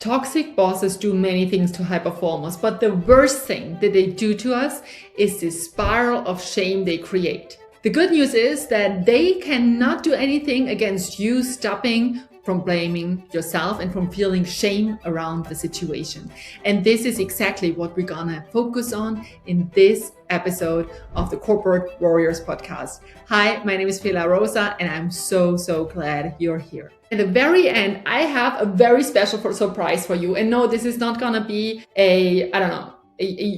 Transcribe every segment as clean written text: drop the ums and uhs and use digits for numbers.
Toxic bosses do many things to high performers, but the worst thing that they do to us is this spiral of shame they create. The good news is that they cannot do anything against you stopping from blaming yourself and from feeling shame around the situation. And this is exactly what we're gonna focus on in this episode of the Corporate Warriors podcast. Hi, my name is Fela Rosa, and I'm so glad you're here. At the very end, I have a very special surprise for you. And no, this is not gonna be a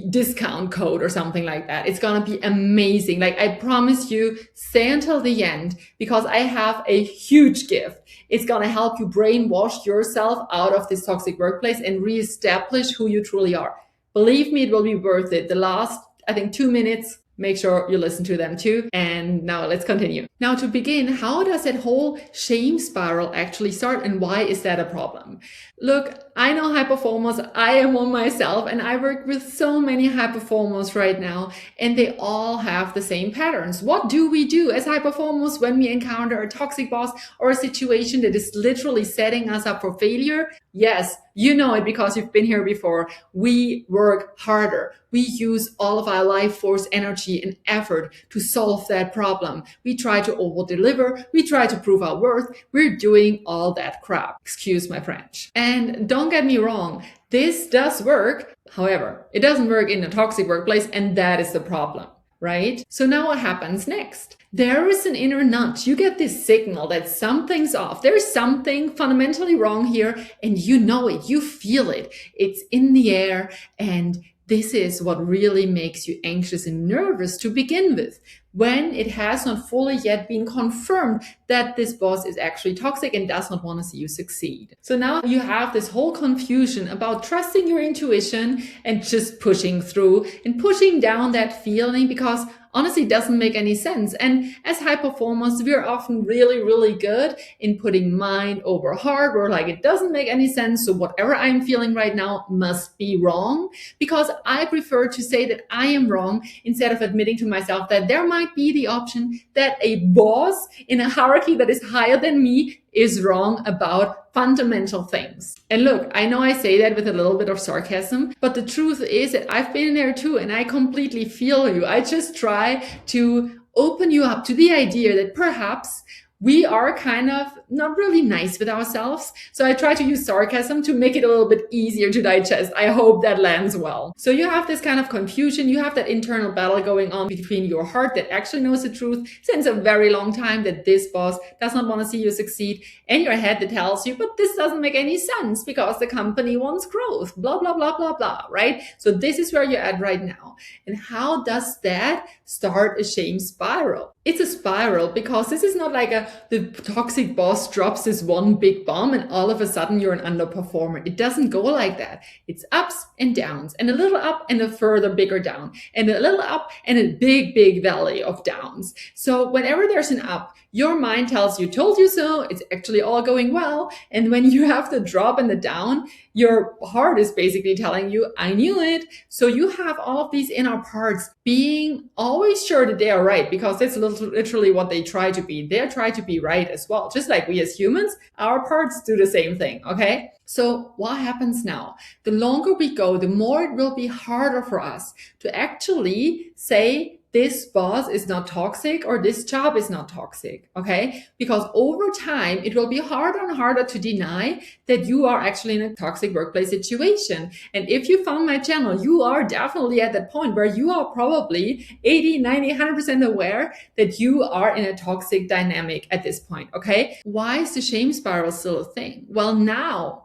discount code or something like that. It's gonna be amazing. Like, I promise you, stay until the end because I have a huge gift. It's gonna help you brainwash yourself out of this toxic workplace and reestablish who you truly are. Believe me, it will be worth it. The last, 2 minutes, make sure you listen to them too. And now let's continue. Now, to begin, how does that whole shame spiral actually start and why is that a problem? Look, I know high performers. I am one myself and I work with so many high performers right now and they all have the same patterns. What do we do as high performers when we encounter a toxic boss or a situation that is literally setting us up for failure? Yes, you know it because you've been here before. We work harder. We use all of our life force, energy, and effort to solve that problem. We try to over-deliver. We try to prove our worth. We're doing all that crap. Excuse my French. And don't get me wrong, this does work. However, it doesn't work in a toxic workplace, and that is the problem, right? So now what happens next? There is an inner nudge. You get this signal that something's off. There's something fundamentally wrong here, and you know it. You feel it. It's in the air, and this is what really makes you anxious and nervous to begin with, when it has not fully yet been confirmed that this boss is actually toxic and does not want to see you succeed. So now you have this whole confusion about trusting your intuition and just pushing through and pushing down that feeling because honestly, it doesn't make any sense. And as high performers, we're often really good in putting mind over heart. We're like, it doesn't make any sense. So whatever I'm feeling right now must be wrong, because I prefer to say that I am wrong instead of admitting to myself that there might be the option that a boss in a hierarchy that is higher than me is wrong about fundamental things. And look, I know I say that with a little bit of sarcasm, but the truth is that I've been there too, and I completely feel you. I just try to open you up to the idea that perhaps we are kind of not really nice with ourselves. So I try to use sarcasm to make it a little bit easier to digest. I hope that lands well. So you have this kind of confusion. You have that internal battle going on between your heart that actually knows the truth since a very long time that this boss does not want to see you succeed, and your head that tells you, but this doesn't make any sense because the company wants growth, blah, blah, blah, blah, blah, right? So this is where you're at right now. And how does that start a shame spiral? It's a spiral because this is not like the toxic boss drops this one big bomb and all of a sudden you're an underperformer. It doesn't go like that. It's ups and downs, and a little up and a further bigger down, and a little up and a big valley of downs. So whenever there's an up, your mind tells you, told you so, it's actually all going well. And when you have the drop and the down, your heart is basically telling you, I knew it. So you have all of these inner parts being always sure that they are right, because that's literally what they try to be. They try to be right as well. Just like we as humans, our parts do the same thing, okay? So what happens now? The longer we go, the more it will be harder for us to actually say, this boss is not toxic or this job is not toxic, okay? Because over time, it will be harder and harder to deny that you are actually in a toxic workplace situation. And if you found my channel, you are definitely at that point where you are probably 80, 90, 100% aware that you are in a toxic dynamic at this point, okay? Why is the shame spiral still a thing? Well, now,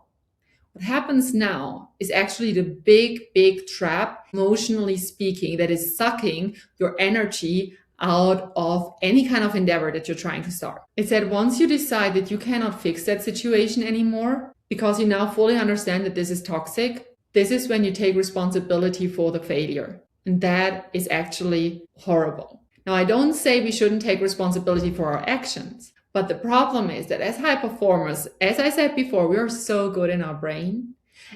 what happens now is actually the big trap, emotionally speaking, that is sucking your energy out of any kind of endeavor that you're trying to start. It's that once you decide that you cannot fix that situation anymore because you now fully understand that this is toxic, this is when you take responsibility for the failure. And that is actually horrible. Now, I don't say we shouldn't take responsibility for our actions. But the problem is that as high performers, as I said before, we are so good in our brain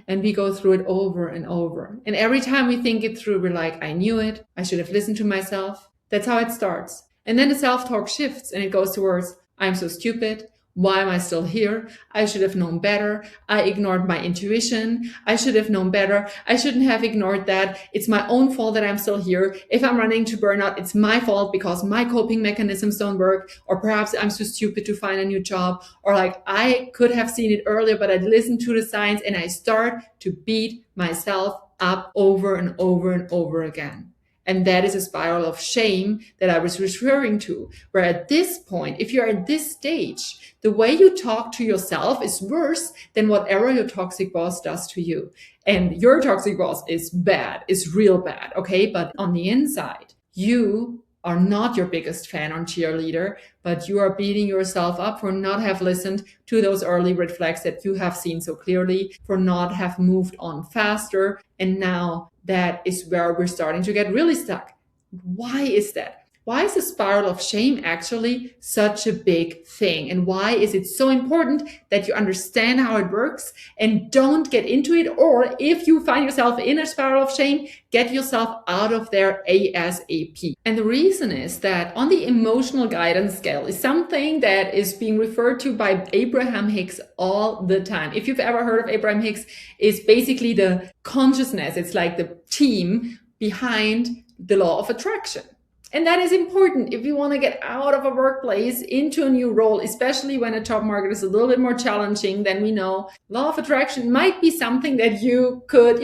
and we go through it over and over. And every time we think it through, we're like, I knew it. I should have listened to myself. That's how it starts. And then the self-talk shifts and it goes towards, I'm so stupid. Why am I still here? I should have known better. I ignored my intuition. I should have known better. I shouldn't have ignored that. It's my own fault that I'm still here. If I'm running to burnout, it's my fault because my coping mechanisms don't work. Or perhaps I'm too stupid to find a new job. Or like I could have seen it earlier, but I listened to the signs and I start to beat myself up over and over and over again. And that is a spiral of shame that I was referring to, where at this point, if you're at this stage, the way you talk to yourself is worse than whatever your toxic boss does to you. And your toxic boss is bad, is real bad, okay? But on the inside, you are not your biggest fan or cheerleader, but you are beating yourself up for not have listened to those early red flags that you have seen so clearly, for not have moved on faster. And now that is where we're starting to get really stuck. Why is that? Why is the spiral of shame actually such a big thing? And why is it so important that you understand how it works and don't get into it? Or if you find yourself in a spiral of shame, get yourself out of there ASAP. And the reason is that on the emotional guidance scale is something that is being referred to by Abraham Hicks all the time. If you've ever heard of Abraham Hicks, it's basically the consciousness. It's like the team behind the law of attraction. And that is important if you want to get out of a workplace into a new role, especially when a job market is a little bit more challenging. Then we know law of attraction might be something that you could,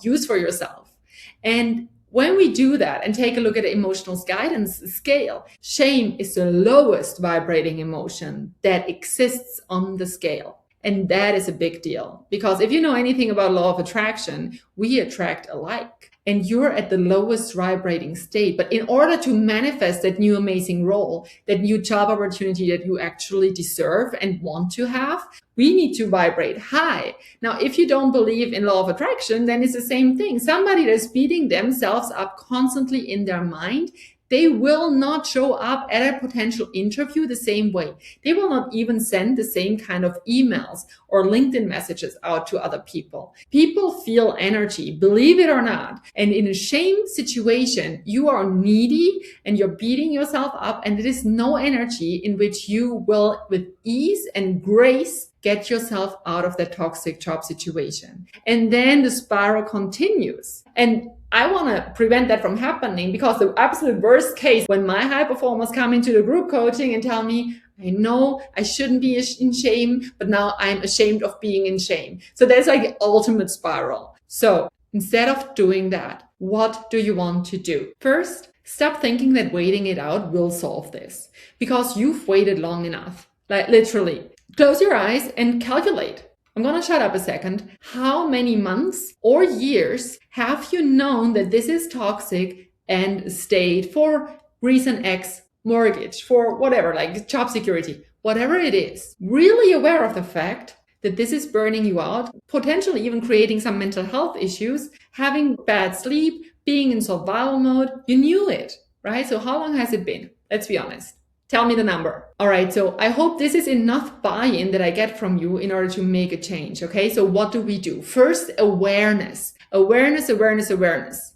use for yourself. And when we do that and take a look at the emotional guidance scale, shame is the lowest vibrating emotion that exists on the scale. And that is a big deal, because if you know anything about law of attraction, we attract alike. And you're at the lowest vibrating state. But in order to manifest that new amazing role, that new job opportunity that you actually deserve and want to have, we need to vibrate high. Now, if you don't believe in law of attraction, then it's the same thing. Somebody that's beating themselves up constantly in their mind, they will not show up at a potential interview the same way. They will not even send the same kind of emails or LinkedIn messages out to other people. People feel energy, believe it or not. And in a shame situation, you are needy and you're beating yourself up, and there is no energy in which you will, with ease and grace, get yourself out of that toxic job situation. And then the spiral continues. And I want to prevent that from happening, because the absolute worst case, when my high performers come into the group coaching and tell me, I know I shouldn't be in shame, but now I'm ashamed of being in shame. So that's like the ultimate spiral. So instead of doing that, what do you want to do? First, stop thinking that waiting it out will solve this, because you've waited long enough. Like literally, close your eyes and calculate. I'm going to shut up a second. How many months or years have you known that this is toxic and stayed for reason X, mortgage, for whatever, like job security, whatever it is, really aware of the fact that this is burning you out, potentially even creating some mental health issues, having bad sleep, being in survival mode? You knew it, right? So how long has it been? Let's be honest. Tell me the number. All right, so I hope this is enough buy-in that I get from you in order to make a change, okay? So what do we do? First, awareness. Awareness, awareness, awareness.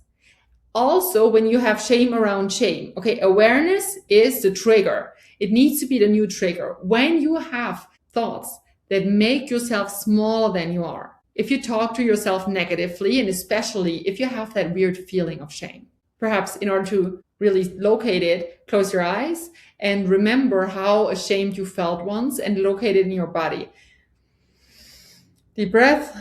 Also, when you have shame around shame, okay, awareness is the trigger. It needs to be the new trigger. When you have thoughts that make yourself smaller than you are, if you talk to yourself negatively, and especially if you have that weird feeling of shame, perhaps in order to really locate it, close your eyes and remember how ashamed you felt once and locate it in your body. Deep breath.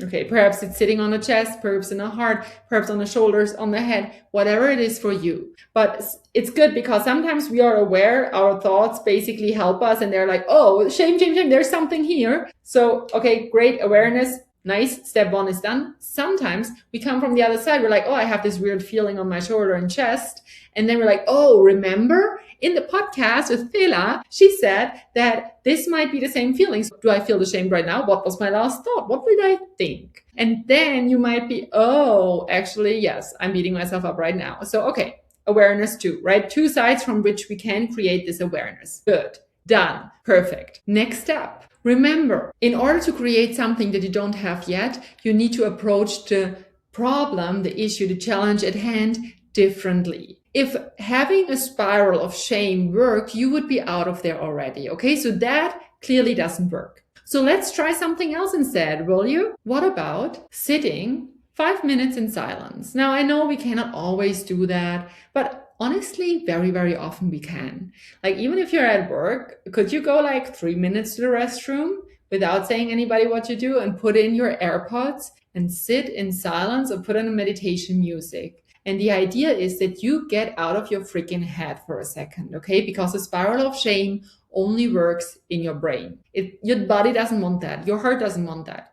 Okay, perhaps it's sitting on the chest, perhaps in the heart, perhaps on the shoulders, on the head, whatever it is for you. But it's good because sometimes we are aware, our thoughts basically help us and they're like, oh, shame, shame, shame, there's something here. So, okay, great awareness. Nice. Step one is done. Sometimes we come from the other side. We're like, oh, I have this weird feeling on my shoulder and chest. And then we're like, oh, remember in the podcast with Thela, she said that this might be the same feelings. Do I feel ashamed right now? What was my last thought? What did I think? And then you might be, oh, actually, yes, I'm beating myself up right now. So, okay, awareness too, right? Two sides from which we can create this awareness. Good. Done. Perfect. Next step. Remember, in order to create something that you don't have yet, you need to approach the problem, the issue, the challenge at hand differently. If having a spiral of shame worked, you would be out of there already. Okay, so that clearly doesn't work. So let's try something else instead, will you? What about sitting 5 minutes in silence? Now, I know we cannot always do that, but honestly, very, very often we can. Like, even if you're at work, could you go like 3 minutes to the restroom without saying anybody what you do and put in your AirPods and sit in silence or put in meditation music? And the idea is that you get out of your freaking head for a second, okay? Because the spiral of shame only works in your brain. Your body doesn't want that. Your heart doesn't want that.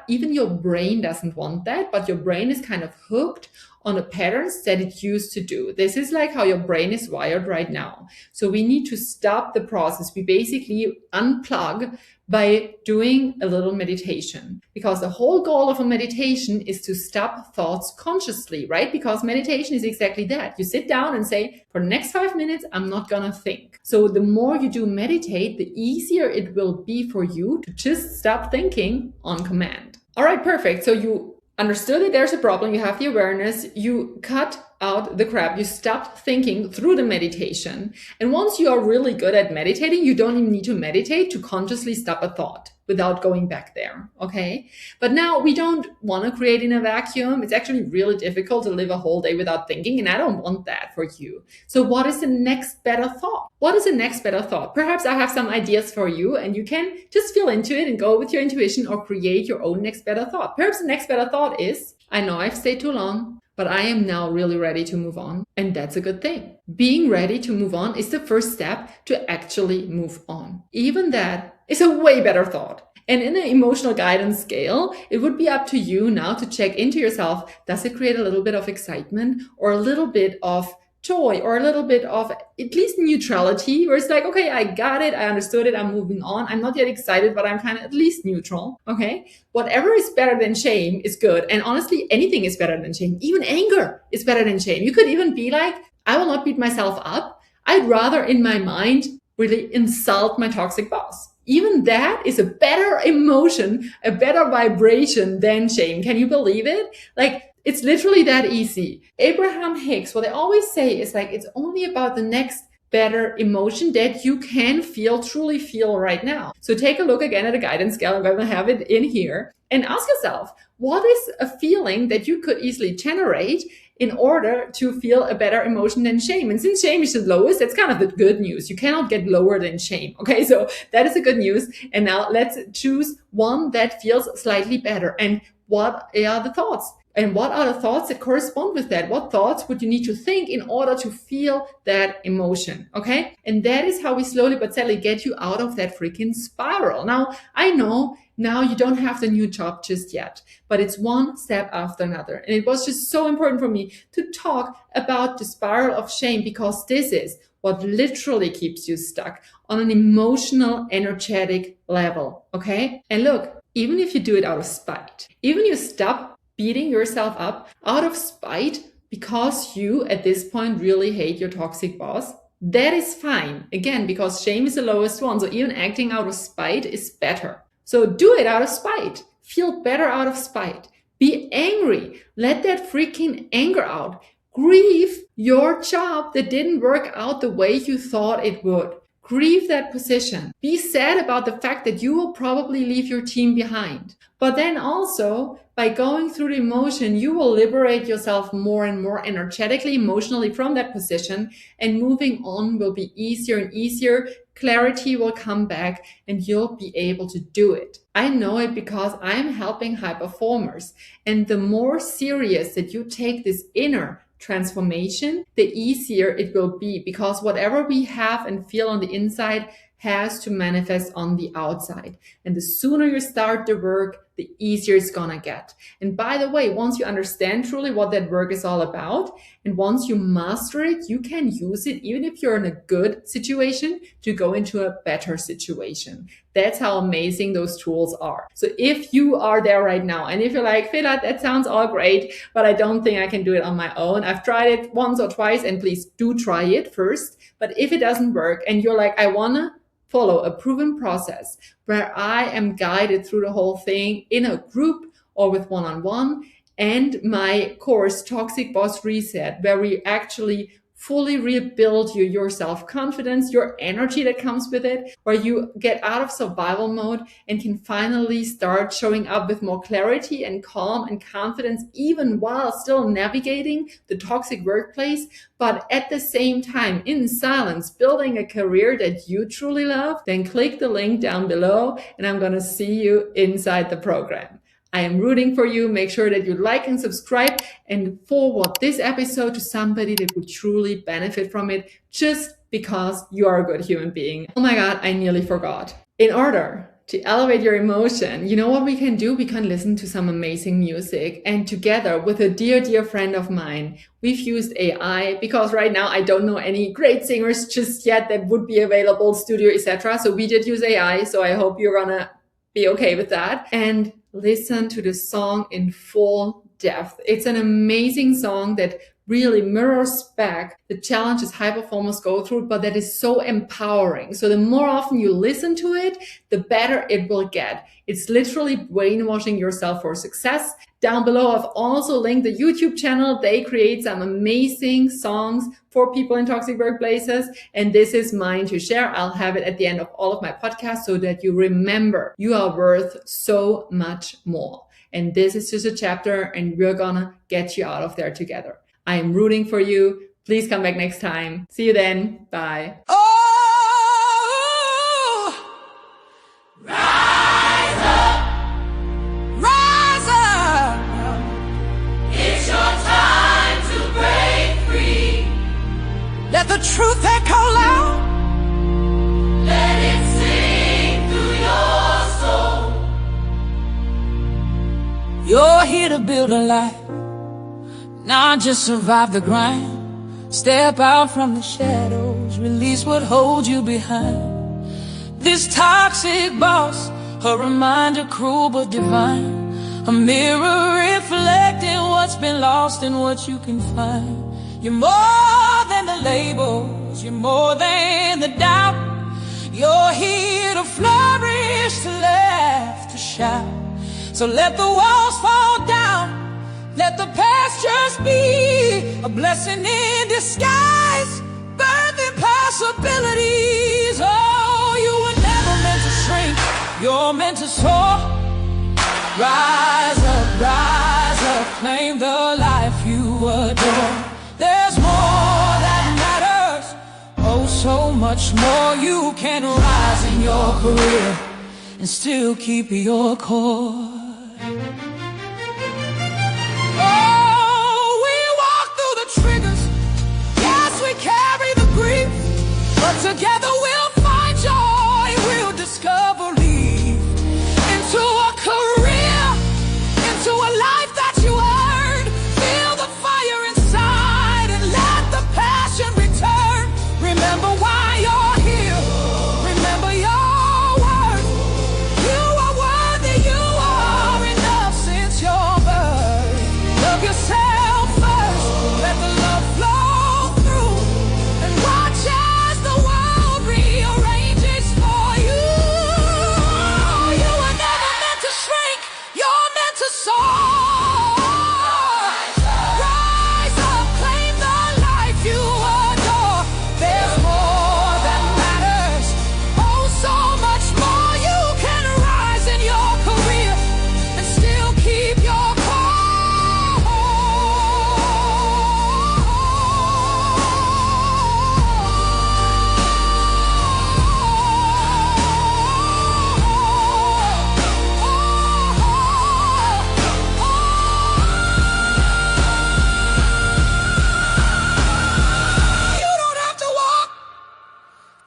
Even your brain doesn't want that, but your brain is kind of hooked on the patterns that it used to do. This is like how your brain is wired right now. So we need to stop the process. We basically unplug by doing a little meditation, because the whole goal of a meditation is to stop thoughts consciously, right? Because meditation is exactly that. You sit down and say, for the next 5 minutes, I'm not gonna think. So the more you do meditate, the easier it will be for you to just stop thinking on command. All right, perfect. So you understood that there's a problem, you have the awareness, you cut out the crap, you stopped thinking through the meditation. And once you are really good at meditating, you don't even need to meditate to consciously stop a thought without going back there, okay? But now we don't want to create in a vacuum. It's actually really difficult to live a whole day without thinking, and I don't want that for you. So what is the next better thought? What is the next better thought? Perhaps I have some ideas for you, and you can just feel into it and go with your intuition or create your own next better thought. Perhaps the next better thought is, I know I've stayed too long, but I am now really ready to move on. And that's a good thing. Being ready to move on is the first step to actually move on. Even that is a way better thought. And in an emotional guidance scale, it would be up to you now to check into yourself. Does it create a little bit of excitement or a little bit of joy or a little bit of at least neutrality, where it's like, okay, I got it, I understood it, I'm moving on. I'm not yet excited, but I'm kind of at least neutral, okay? Whatever is better than shame is good. And honestly, anything is better than shame. Even anger is better than shame. You could even be like, I will not beat myself up. I'd rather in my mind really insult my toxic boss. Even that is a better emotion, a better vibration than shame. Can you believe it? Like, it's literally that easy. Abraham Hicks, what they always say is like, it's only about the next better emotion that you can feel, truly feel right now. So take a look again at a guidance scale. I'm going to have it in here and ask yourself, what is a feeling that you could easily generate in order to feel a better emotion than shame? And since shame is the lowest, that's kind of the good news. You cannot get lower than shame. Okay, so that is the good news. And now let's choose one that feels slightly better. And what are the thoughts? And what are the thoughts that correspond with that? What thoughts would you need to think in order to feel that emotion? Okay. And that is how we slowly but steadily get you out of that freaking spiral. Now, I know now you don't have the new job just yet, but it's one step after another. And it was just so important for me to talk about the spiral of shame, because this is what literally keeps you stuck on an emotional, energetic level. Okay. And look, even if you do it out of spite, even you stop beating yourself up out of spite because you at this point really hate your toxic boss, that is fine. Again, because shame is the lowest one. So even acting out of spite is better. So do it out of spite. Feel better out of spite. Be angry. Let that freaking anger out. Grieve your job that didn't work out the way you thought it would. Grieve that position. Be sad about the fact that you will probably leave your team behind. But then also, by going through the emotion, you will liberate yourself more and more energetically, emotionally from that position, and moving on will be easier and easier. Clarity will come back and you'll be able to do it. I know it because I'm helping high performers. And the more serious that you take this inner transformation, the easier it will be, because whatever we have and feel on the inside has to manifest on the outside. And the sooner you start the work, the easier it's gonna get. And by the way, once you understand truly what that work is all about, and once you master it, you can use it even if you're in a good situation to go into a better situation. That's how amazing those tools are. So if you are there right now, and if you're like, Fela, that sounds all great, but I don't think I can do it on my own. I've tried it once or twice, and please do try it first. But if it doesn't work and you're like, I wanna follow a proven process where I am guided through the whole thing in a group or with one-on-one, and my course, Toxic Boss Reset, where we actually fully rebuild your self-confidence, your energy that comes with it, where you get out of survival mode and can finally start showing up with more clarity and calm and confidence, even while still navigating the toxic workplace, but at the same time, in silence, building a career that you truly love. Then click the link down below and I'm going to see you inside the program. I am rooting for you. Make sure that you like and subscribe and forward this episode to somebody that would truly benefit from it, just because you are a good human being. Oh my God, I nearly forgot. In order to elevate your emotion, you know what we can do? We can listen to some amazing music. And together with a dear, dear friend of mine, we've used AI, because right now I don't know any great singers just yet that would be available, studio, etc. So we did use AI. So I hope you're gonna be okay with that. And listen to the song in full depth. It's an amazing song that really mirrors back the challenges high performers go through, but that is so empowering. So the more often you listen to it, the better it will get. It's literally brainwashing yourself for success. Down below, I've also linked the YouTube channel. They create some amazing songs for people in toxic workplaces. And this is mine to share. I'll have it at the end of all of my podcasts so that you remember you are worth so much more. And this is just a chapter, and we're gonna get you out of there together. I am rooting for you. Please come back next time. See you then. Bye. Oh, rise up, rise up. It's your time to break free. Let the truth echo loud. Let it sing through your soul. You're here to build a life, not just survive the grind. Step out from the shadows, release what holds you behind. This toxic boss, a reminder, cruel but divine. A mirror reflecting what's been lost and what you can find. You're more than the labels, you're more than the doubt. You're here to flourish, to laugh, to shout. So let the walls fall down. Let the past just be a blessing in disguise, birthing possibilities. Oh, you were never meant to shrink, you're meant to soar. Rise up, claim the life you adore. There's more that matters, oh so much more. You can rise in your career and still keep your core. Together we'll find joy, we'll discover relief. Into a career, into a life that you earned. Feel the fire inside and let the passion return. Remember why you're here, remember your worth. You are worthy, you are enough since your birth. Love yourself first, let the love flow through, and watch out.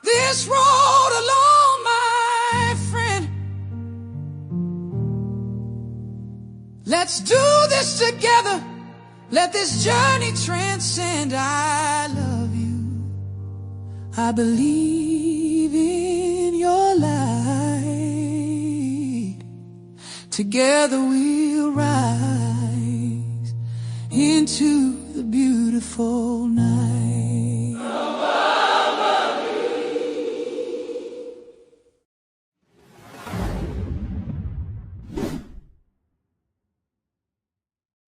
This road alone, my friend. Let's do this together. Let this journey transcend. I love you. I believe in your light. Together we'll rise into the beautiful night.